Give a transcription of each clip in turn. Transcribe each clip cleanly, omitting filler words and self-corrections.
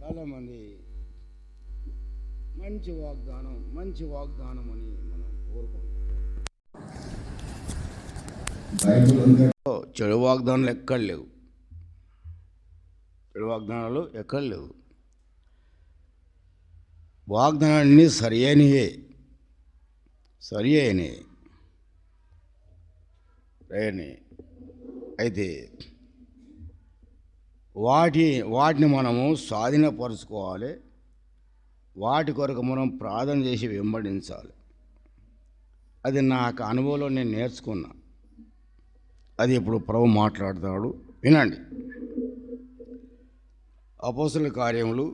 చాలామంది మంచి వాగ్దానం అని మనం కోరుకుంటాం. చెడు వాగ్దానాలు ఎక్కడ లేవు. చెడు వాగ్దానాలు ఎక్కడ లేవు. వాగ్దానాన్ని సరి అయినవే. అయితే వాటిని మనము స్వాధీనపరుచుకోవాలి. వాటి కొరకు మనం ప్రార్థన చేసి వెంబడించాలి. అది నాకు అనుభవంలో నేను నేర్చుకున్నా. అది ఇప్పుడు ప్రభు మాట్లాడతాడు, వినండి. అపోస్తలుల కార్యములు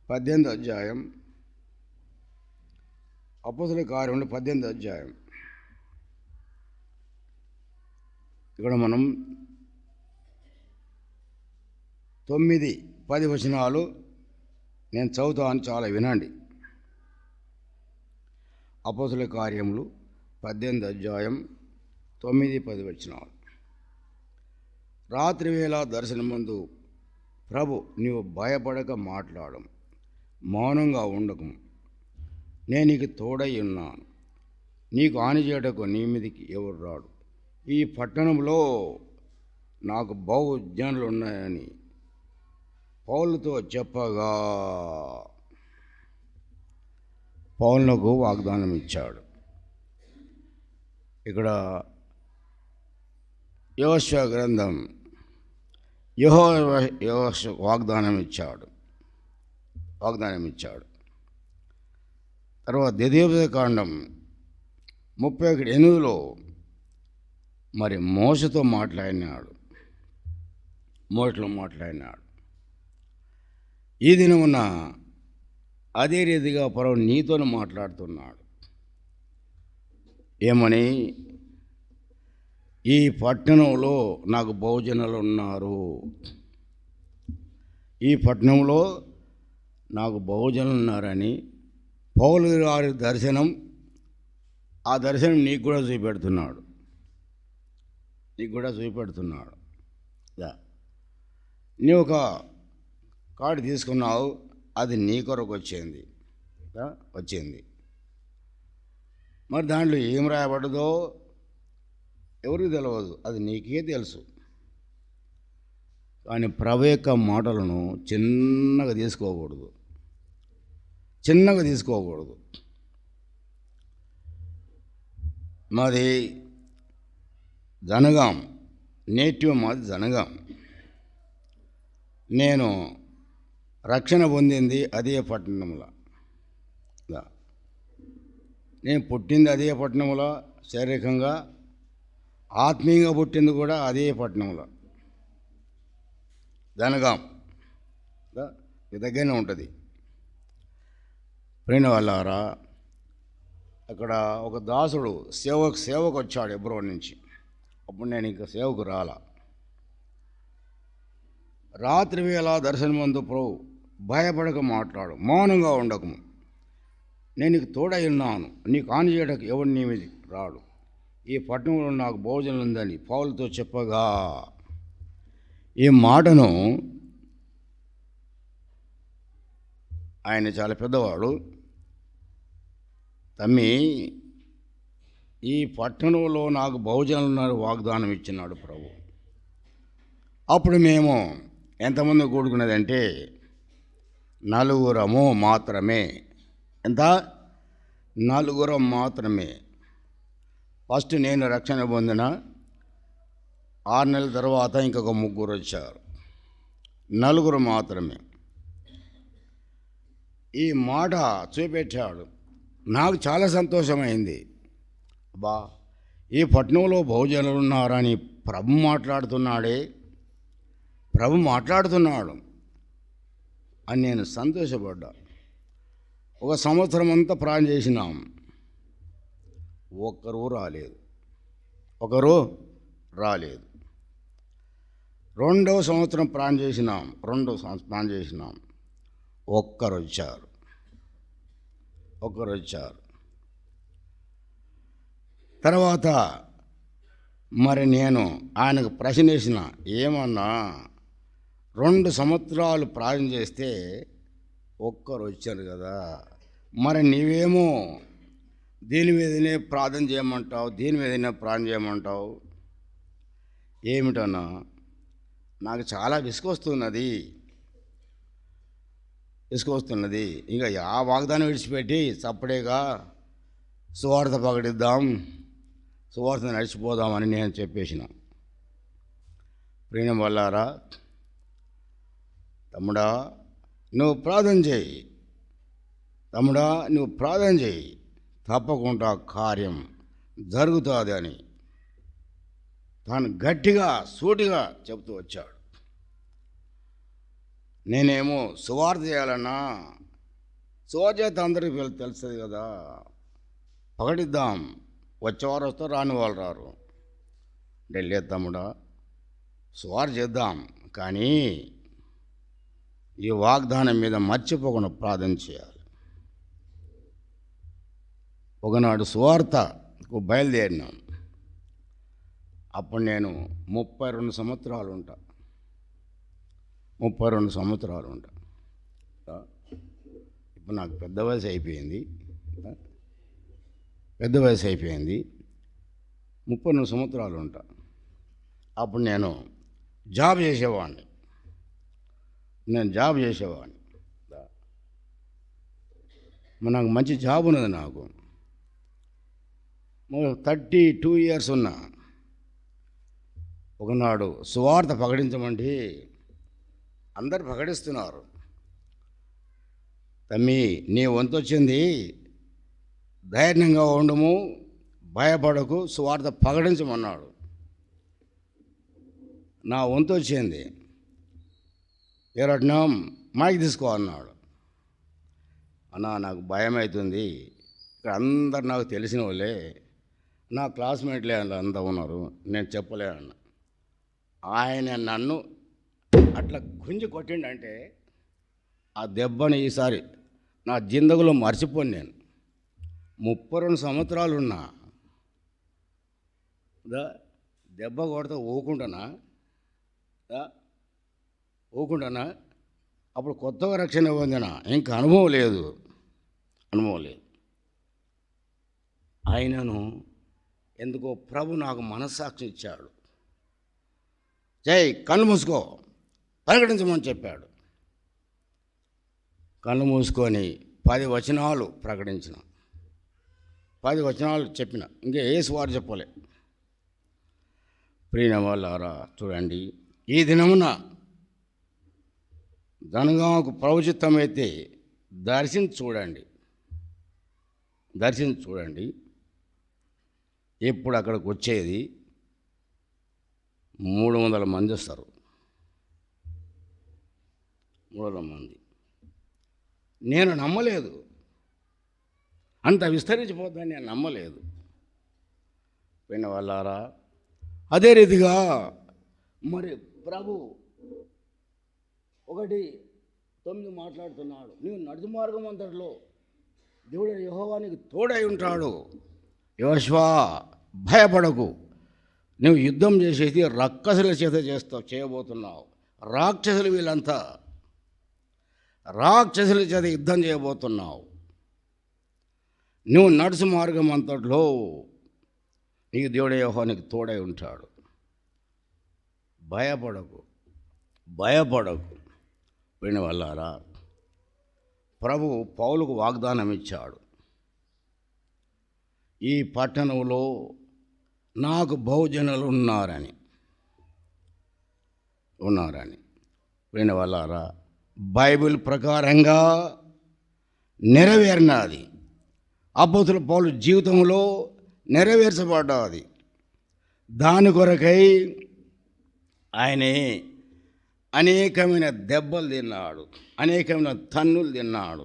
18వ అధ్యాయం. అపోస్తలుల కార్యములు 18వ అధ్యాయం. ఇక్కడ మనం 9-10 వచనాలు నేను చదువుతాను, చాలా వినండి. అపోస్తలుల కార్యములు 18వ అధ్యాయం 9-10 వచనాలు. రాత్రి వేళ దర్శనమందు ప్రభు, నీవు భయపడక మాట్లాడము, మౌనంగా ఉండకము, నేను నీకు తోడై ఉన్నాను, నీకు హాని చేయటకు నీ మీదికి ఎవరు రాడు. ఈ పట్టణంలో నాకు బహు జనులు ఉన్నాయని పౌలుతో చెప్పగా పౌలునకు వాగ్దానం ఇచ్చాడు. ఇక్కడ యెహోషువ గ్రంథం యెహోషువ వాగ్దానం ఇచ్చాడు. తర్వాత ద్వితీయోపదేశకాండం 31:8 మరి మోషతో మాట్లాడినాడు. ఈ దినమున అదే రీతిగా ప్రభువు నీతో మాట్లాడుతున్నాడు. ఏమని? ఈ పట్టణంలో నాకు బహుజనులు ఉన్నారు. ఈ పట్టణంలో నాకు బహుజనులు ఉన్నారని పౌలు గారి దర్శనం, ఆ దర్శనం నీకు కూడా చూపెడుతున్నాడు. నీవు ఒక కార్డు తీసుకున్నావు, అది నీ కొరకు వచ్చింది. మరి దాంట్లో ఏం రాయబడ్డదో ఎవరికి తెలియదు, అది నీకే తెలుసు. కానీ ప్రభు యొక్క మాటలను చిన్నగా తీసుకోకూడదు. మాది జనగాం, నేటివ్ మాది జనగాం. నేను రక్షణ పొందింది అదే పట్టణంలో. నేను పుట్టింది అదే పట్టణంలో, శారీరకంగా ఆత్మీయంగా పుట్టింది కూడా అదే పట్టణంలో, జనగాం దగ్గరనే ఉంటుంది. ప్రేమ వాళ్ళారా, అక్కడ ఒక దాసుడు సేవకు వచ్చాడు ఎబ్రోన్ నుంచి. అప్పుడు నేను ఇంకా సేవకు రాలా. రాత్రి వేళ దర్శనమందు ప్రభు, భయపడక మాట్లాడు, మౌనంగా ఉండకము, నేను నీకు తోడై ఉన్నాను, నీకు హాని చేయడానికి ఎవడు నీ మీద రాడు. ఈ పట్టణంలో నాకు భోజనం ఉందని పౌలుతో చెప్పగా, ఈ మాటను ఆయన చాలా పెద్దవాడు. తమ్మి, ఈ పట్టణంలో నాకు బహుజనులు ఉన్నారు వాగ్దానం ఇచ్చినాడు ప్రభు. అప్పుడు మేము ఎంతమంది కూడుకున్నదంటే 4 మాత్రమే. ఎంత? 4 మాత్రమే. ఫస్ట్ నేను రక్షణ పొందిన 6 నెలల తర్వాత ఇంకొక 3 వచ్చారు. 4 మాత్రమే. ఈ మాట చూపెట్టాడు. నాకు చాలా సంతోషమైంది. అబ్బా, ఈ పట్టణంలో బహుజనులు ఉన్నారని ప్రభు మాట్లాడుతున్నాడు అని నేను సంతోషపడ్డా. 1 సంవత్సరం అంతా ప్రార్థన చేసినాం, ఒక్కరు రాలేదు. 2వ సంవత్సరం ప్రార్థన చేసినాం, ఒక్కరు వచ్చారు. తర్వాత మరి నేను ఆయనకు ప్రశ్న వేసిన, ఏమన్నా 2 సంవత్సరాలు ప్రార్థన చేస్తే ఒక్కరు వచ్చారు కదా. మరి నీవేమో దీని మీదనే ప్రార్థన చేయమంటావు, దీని మీదనే ప్రార్థన చేయమంటావు. ఏమిటన్నా, నాకు చాలా విసుకొస్తున్నది. ఇంకా ఆ వాగ్దానం విడిచిపెట్టి చప్పుడేగా సువార్త ప్రకటిద్దాం, సువార్త నడిచిపోదామని నేను చెప్పేసిన. ప్రేమ వల్లారా, తమ్ముడా నువ్వు ప్రార్థన చేయి, తప్పకుండా కార్యం జరుగుతుంది అని తాను గట్టిగా సూటిగా చెబుతూ వచ్చాడు. నేనేమో సువార్త చేయాలన్నా, సువార్త చేత అందరికీ తెలుస్తుంది కదా, ప్రకటిద్దాం, వచ్చేవారు వస్తారు, రాని వాళ్ళు రారు. ఢిల్లీ తమ్ముడా, సువార్త చేద్దాం, కానీ ఈ వాగ్దానం మీద మర్చిపోకుండా ప్రార్థన చేయాలి. ఒకనాడు సువార్తకు బయలుదేరినాం. అప్పుడు నేను 32 సంవత్సరాలు ఉంటా. ఇప్పుడు నాకు పెద్ద వయసు అయిపోయింది. 32 సంవత్సరాలు ఉంటా. అప్పుడు నేను జాబ్ చేసేవాడిని. నాకు మంచి జాబ్ ఉన్నది. నాకు 32 ఇయర్స్ ఉన్నా. ఒకనాడు సువార్త ప్రకటించమంటే అందరు ప్రకటిస్తున్నారు. తమ్మి, నీ వంతు వచ్చింది, ధైర్యంగా ఉండము, భయపడకు, సువార్త ప్రకటించమన్నాడు. నా వంతు వచ్చింది. ఏరట్నం మైక్ తీసుకో అన్నాడు. అన్నా, నాకు భయం అవుతుంది, ఇక్కడ అందరు నాకు తెలిసిన వాళ్ళే, నా క్లాస్మేట్లే అంతా ఉన్నారు, నేను చెప్పలేనన్న. ఆయన నన్ను అట్లా గుంజి కొట్టిండంటే ఆ దెబ్బని ఈసారి నా జిందగీలో మర్చిపోను. నేను 32 సంవత్సరాలు ఉన్నా. దెబ్బ కొడితే ఊకుంటానా? అప్పుడు కొత్తగా రక్షణ పొందిన, ఇంకా అనుభవం లేదు. ఆయనను ఎందుకో ప్రభు నాకు మనస్సాక్షి ఇచ్చాడు. కళ్ళు మూసుకో, ప్రకటించమని చెప్పాడు. కళ్ళు మూసుకొని 10 వచనాలు ప్రకటించిన, 10 వచనాలు చెప్పిన, ఇంకా ఏ సువార్త చెప్పలే. ప్రియ వాళ్ళారా, చూడండి, ఈ దినమున జనగామకు ప్రవచిత్తమైతే దర్శించి చూడండి. ఎప్పుడు అక్కడికి వచ్చేది 300 మంది వస్తారు. 300 మంది. నేను నమ్మలేదు, అంత విస్తరించిపోతుందని నేను నమ్మలేదు. పోయిన వాళ్ళారా, అదే రీతిగా మరి ప్రభు 1:9 మాట్లాడుతున్నాడు. నీవు నడుచు మార్గం అంతట్లో దేవుడు యెహోవా నీకు తోడై ఉంటాడు. యోషువా, భయపడకు, నువ్వు యుద్ధం చేసేది రాక్షసుల చేత చేయబోతున్నావు. వీళ్ళంతా రాక్షసుల చేత యుద్ధం చేయబోతున్నావు. నువ్వు నడుచు మార్గం అంతట్లో నీకు దేవుడు యెహోవా నీకు తోడై ఉంటాడు. భయపడకు. పోయిన వాళ్ళారా, ప్రభు పౌలుకు వాగ్దానం ఇచ్చాడు. ఈ పట్టణంలో నాకు బహుజనులు ఉన్నారని. పోయిన వాళ్ళారా, బైబిల్ ప్రకారంగా నెరవేరినది. అపోస్తుల పౌలు జీవితంలో నెరవేర్చబడ్డది. దాని కొరకై ఆయనే అనేకమైన దెబ్బలు తిన్నాడు, అనేకమైన తన్నులు తిన్నాడు,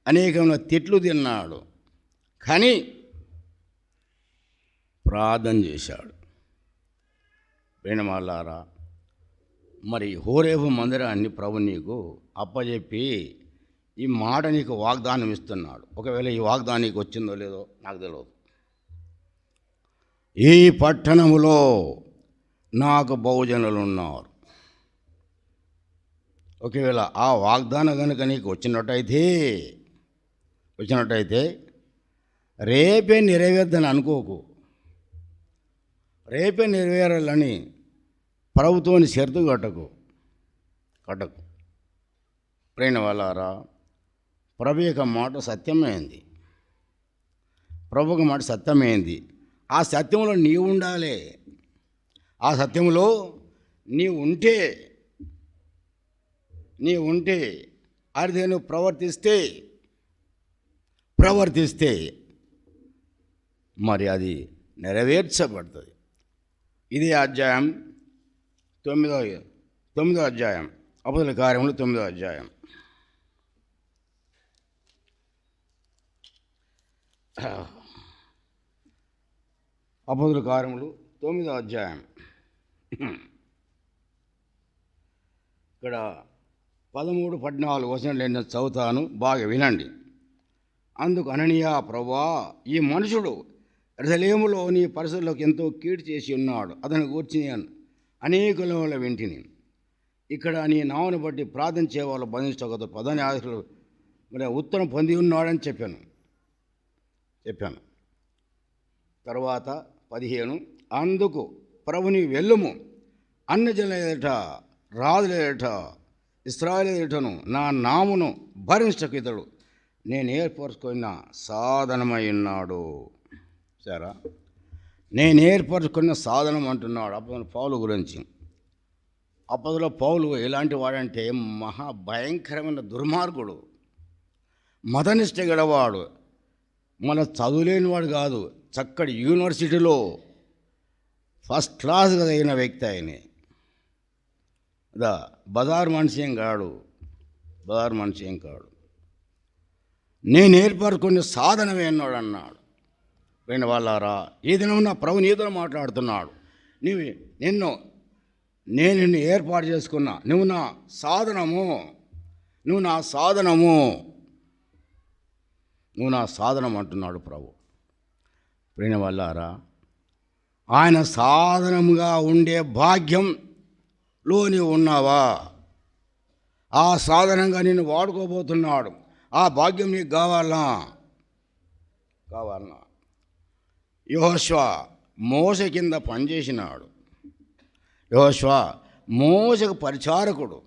అనేకమైన తిట్లు తిన్నాడు. కానీ ప్రార్థన చేశాడు. వేణమాలారా, మరి హోరేబు మందిరాన్ని ప్రభు నీకు అప్పచెప్పి ఈ మాట నీకు వాగ్దానం ఇస్తున్నాడు. ఒకవేళ ఈ వాగ్దానం నీకు వచ్చిందో లేదో నాకు తెలియదు. ఈ పట్టణములో నాకు బహుజనులు ఉన్నారు. ఒకవేళ ఆ వాగ్దానం కనుక నీకు వచ్చినట్టయితే రేపే నెరవేర్దని అనుకోకు. రేపే నెరవేరాలని ప్రభుత్వాన్ని షరతు కట్టకు. ప్రేమ వాళ్ళారా, ప్రభు యొక్క మాట సత్యమైంది. ప్రభుకి మాట సత్యమైంది. ఆ సత్యంలో నీవు ఉండాలి. ఆ సత్యంలో నీవు ఉంటే అదే నువ్వు ప్రవర్తిస్తే మరి అది నెరవేర్చబడుతుంది. ఇది అధ్యాయం 9వ అధ్యాయం, అపోస్తలుల కార్యములు 9వ అధ్యాయం. అపోస్తలుల కార్యములు 9వ అధ్యాయం. ఇక్కడ 13, 14 వచనాలు నేను చదువుతాను, బాగా వినండి. అందుకు అననీయ, ప్రభువా, ఈ మనుషుడు యెరూషలేములో నీ పరిసరాలకు ఎంతో కీడు చేసి ఉన్నాడు. అతని గూర్చి నేను అనేకుల వింటిని. ఇక్కడ నీ నామను బట్టి ప్రార్థించే వాళ్ళు బంధించగలదు ప్రధాన యాజకులు మరి ఉత్తరం పొంది ఉన్నాడని చెప్పాను. తర్వాత 15, అందుకు ప్రభుని వెళ్ళుము, అన్యజనుల ఎదుట, రాజుల ఎదుట, ఇశ్రాయేలు ఎదుటను నా నామును భరించకు ఇతడు నేను ఏర్పరచుకున్న సాధనమై ఉన్నాడు. సరే, నేను ఏర్పరచుకున్న సాధనం అంటున్నాడు అప్పుడు పౌలు గురించి. అప్పట్లో పౌలు ఎలాంటి వాడంటే మహాభయంకరమైన దుర్మార్గుడు, మతనిష్ట గలవాడు, మన చదువులేనివాడు కాదు, చక్కటి యూనివర్సిటీలో ఫస్ట్ క్లాస్గా అయిన వ్యక్తి ఆయన. బజారు మనిషి ఏం కాడు. నేను ఏర్పరచుకునే సాధనమే అన్నాడు అన్నాడు. పోయిన వాళ్ళారా, ఈ దినం నా ప్రభు నీతో మాట్లాడుతున్నాడు. నేను నిన్ను ఏర్పాటు చేసుకున్నా, నువ్వు నా సాధనం అంటున్నాడు ప్రభు. పోయిన వాళ్ళారా, ఆయన సాధనముగా ఉండే భాగ్యంలో నీవు ఉన్నావా? ఆ సాధనంగా నిన్ను వాడుకోబోతున్నాడు. ఆ భాగ్యం నీకు కావాలనా? యెహోషువ మోసే కింద పనిచేసినాడు. యెహోషువ మోసకు పరిచారకుడు.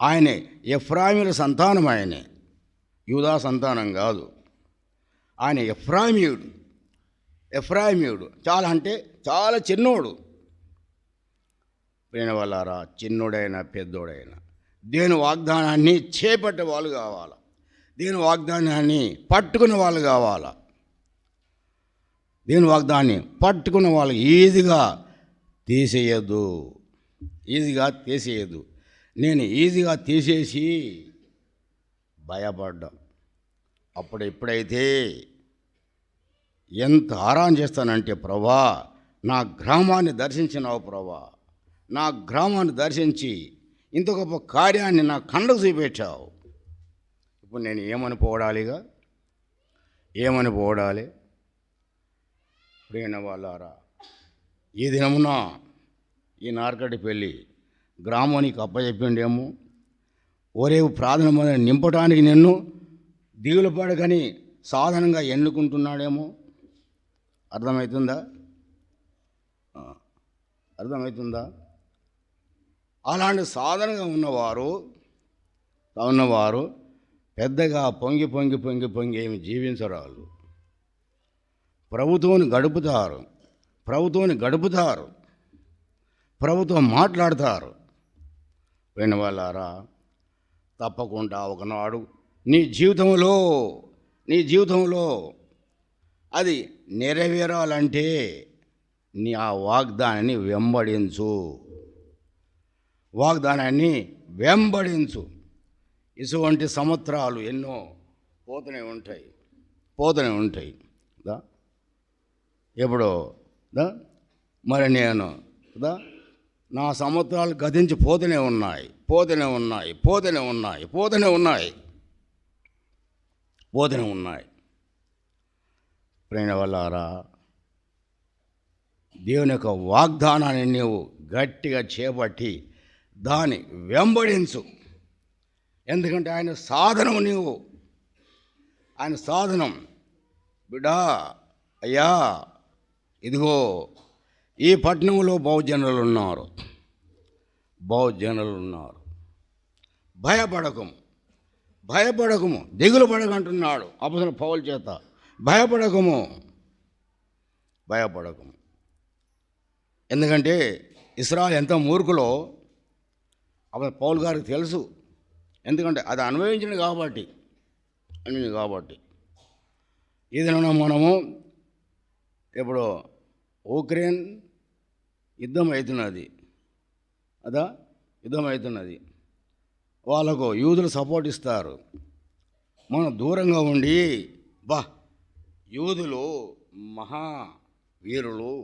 ఆయనే ఎఫ్రాయిముల సంతానం, ఆయనే యూదా సంతానం కాదు. ఆయన ఎఫ్రాయిమీయుడు చాలా చిన్నోడు. ప్రేమ వాళ్ళారా, చిన్నోడైనా పెద్దోడైనా దేని వాగ్దానాన్ని చేపట్టే వాళ్ళు కావాలా, దేని వాగ్దానాన్ని పట్టుకున్న వాళ్ళు కావాలా. దేని వాగ్దానాన్ని పట్టుకున్న వాళ్ళు ఈజీగా తీసేయద్దు. నేను ఈజీగా తీసేసి భయపడ్డా. ఎప్పుడైతే ఎంత ఆరాధన చేస్తానంటే, ప్రభా నా గ్రామాన్ని దర్శించినావు, ప్రభా నా గ్రామాన్ని దర్శించి ఇంత గొప్ప కార్యాన్ని నా కండకు చూపెట్టావు. ఇప్పుడు నేను ఏమని పోవడాలి? ప్రేమ వాళ్ళారా, ఈ దినమున ఈ నార్కటి పెళ్ళి గ్రామానికి అప్పచెప్పిండేమో, ఓరేవు ప్రార్థన మొదలు నింపడానికి నిన్ను దిగులు పడకని సాధనంగా ఎన్నుకుంటున్నాడేమో. అర్థమవుతుందా? అలాంటి సాధనగా ఉన్నవారు పెద్దగా పొంగి ఏమి జీవించరు. వాళ్ళు ప్రభుత్వాన్ని గడుపుతారు, ప్రభుత్వం మాట్లాడతారు. పోయిన వాళ్ళారా, తప్పకుండా ఒకనాడు నీ జీవితంలో అది నెరవేరాలంటే నీ ఆ వాగ్దానాన్ని వెంబడించు. ఇటువంటి సంవత్సరాలు ఎన్నో పోతూనే ఉంటాయి. ఎప్పుడో మరి నేను నా సంవత్సరాలు గతించి పోతూనే ఉన్నాయి. ప్రేమ వాళ్ళారా, దేవుని యొక్క వాగ్దానాన్ని నీవు గట్టిగా చేపట్టి దాని వెంబడించు. ఎందుకంటే ఆయన సాధనం నీవు, ఆయన సాధనం. బిడ్డా, అయ్యా, ఇదిగో ఈ పట్టణంలో బహుజనులు ఉన్నారు, భయపడకము, దిగులు పడకంటున్నాడు అపొస్తలుడైన పౌలు చేత. భయపడకము. ఎందుకంటే ఇశ్రాయేలు ఎంత మూర్ఖులో అప్పుడు పౌలు గారికి తెలుసు. ఎందుకంటే అది అనుభవించింది కాబట్టి. ఏదైనా మనము ఇప్పుడు ఉక్రెయిన్ యుద్ధం అవుతున్నది, వాళ్ళకు యూదులు సపోర్ట్ ఇస్తారు. మనం దూరంగా ఉండి యూదులు మహా వీరులు,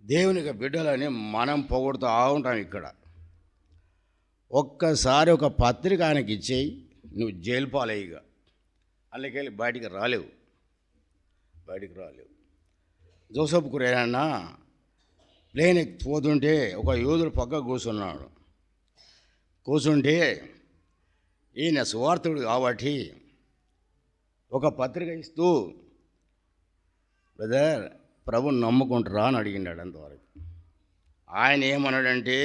దేవునికి బిడ్డలని మనం పొగుడుతూ ఉంటాం. ఇక్కడ ఒక్కసారి ఒక పత్రిక ఆయనకి ఇచ్చేయి, నువ్వు జైలు పాలయ్యగా అందుకెళ్ళి బయటికి రాలేవు. జోసెఫ్ కురేనన్న ప్లేన్ పోతుంటే ఒక యూదుడు పక్క కూర్చుంటే ఈయన సువార్తుడు కాబట్టి ఒక పత్రిక ఇస్తూ, బ్రదర్ ప్రభుని నమ్ముకుంటారా అని అడిగినాడు. అంతవరకు ఆయన ఏమన్నాడంటే,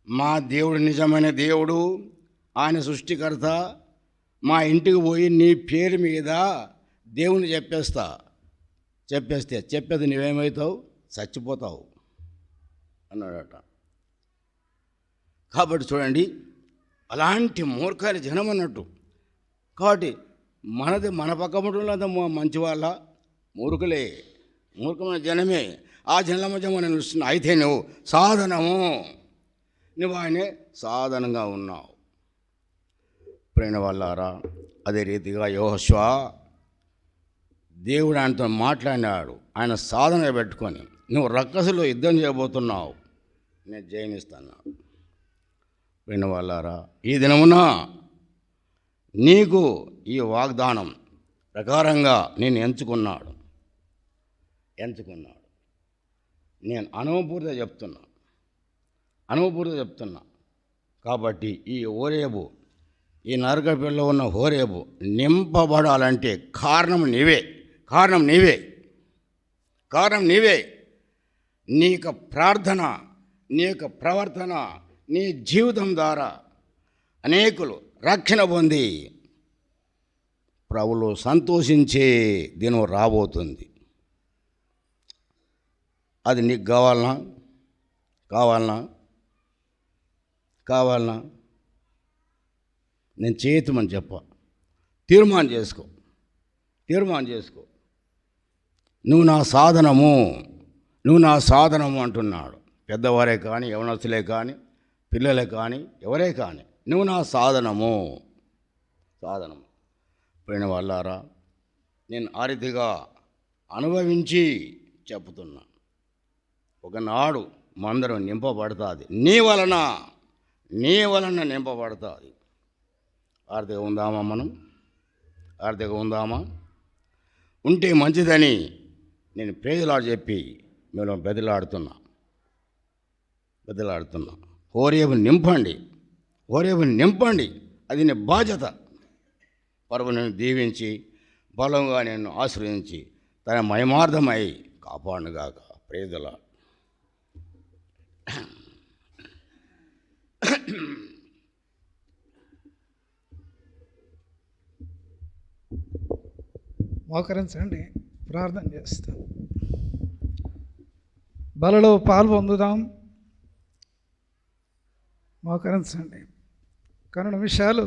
మా దేవుడు నిజమైన దేవుడు, ఆయన సృష్టికర్త. మా ఇంటికి పోయి నీ పేరు మీద దేవుని చెప్పేది నువ్వేమవుతావు? చచ్చిపోతావు అన్నాడట. కాబట్టి చూడండి, అలాంటి మూర్ఖాలు జనం అన్నట్టు. కాబట్టి మన పక్క ముట్టంలో మంచి వాళ్ళ మూర్ఖమైన జనమే. ఆ జనుల మధ్య మనం నిలుస్తున్నావు. అయితే నువ్వు సాధనము, నువ్వు ఆయనే సాధనంగా ఉన్నావు. ప్రేమ వాళ్ళారా, అదే రీతిగా యెహోషువ దేవుడు ఆయనతో మాట్లాడినాడు. ఆయన సాధన పెట్టుకొని, నువ్వు రక్కసులో యుద్ధం చేయబోతున్నావు, నేను జయమిస్తాను. ప్రేమ వాళ్ళారా, ఈ దినమున నీకు ఈ వాగ్దానం ప్రకారంగా నేను ఎంచుకున్నాడు. నేను అనుభవపూర్తిగా చెప్తున్నా. కాబట్టి ఈ హోరేబు, ఈ నరకపిల్లో ఉన్న హోరేబు నింపబడాలంటే కారణం నీవే. నీ యొక్క ప్రార్థన, నీ యొక్క ప్రవర్తన, నీ జీవితం ద్వారా అనేకులు రక్షణ పొంది ప్రభువులో సంతోషించే దినం రాబోతుంది. అది నీకు కావాలనా నేను చేయమని తీర్మానం చేసుకో. నువ్వు నా సాధనము అంటున్నాడు. పెద్దవారే కానీ, యవనస్తులే కానీ, పిల్లలే కానీ, ఎవరే కానీ, నువ్వు నా సాధనము. పోయిన వాళ్ళారా, నేను ఆ రీతిగా అనుభవించి చెప్తున్నా. ఒకనాడు మందరం నింపబడుతుంది, నీ వలన నింపబడుతుంది. ఆర్థిక ఉందామా? ఉంటే మంచిదని నేను ప్రేజలాడు చెప్పి మేము బెదలాడుతున్నా. హోరేబు నింపండి, అది నీ బాధ్యత. పరువు నేను దీవించి బలంగా నేను ఆశ్రయించి తన మహిమార్థమై కాపాడుగాక. ప్రేజలాడు. మోకరించండి, ప్రార్థన చేస్తాం. బలలో పాలు పొందుదాం. మోకరించండి. కొన్ని నిమిషాలు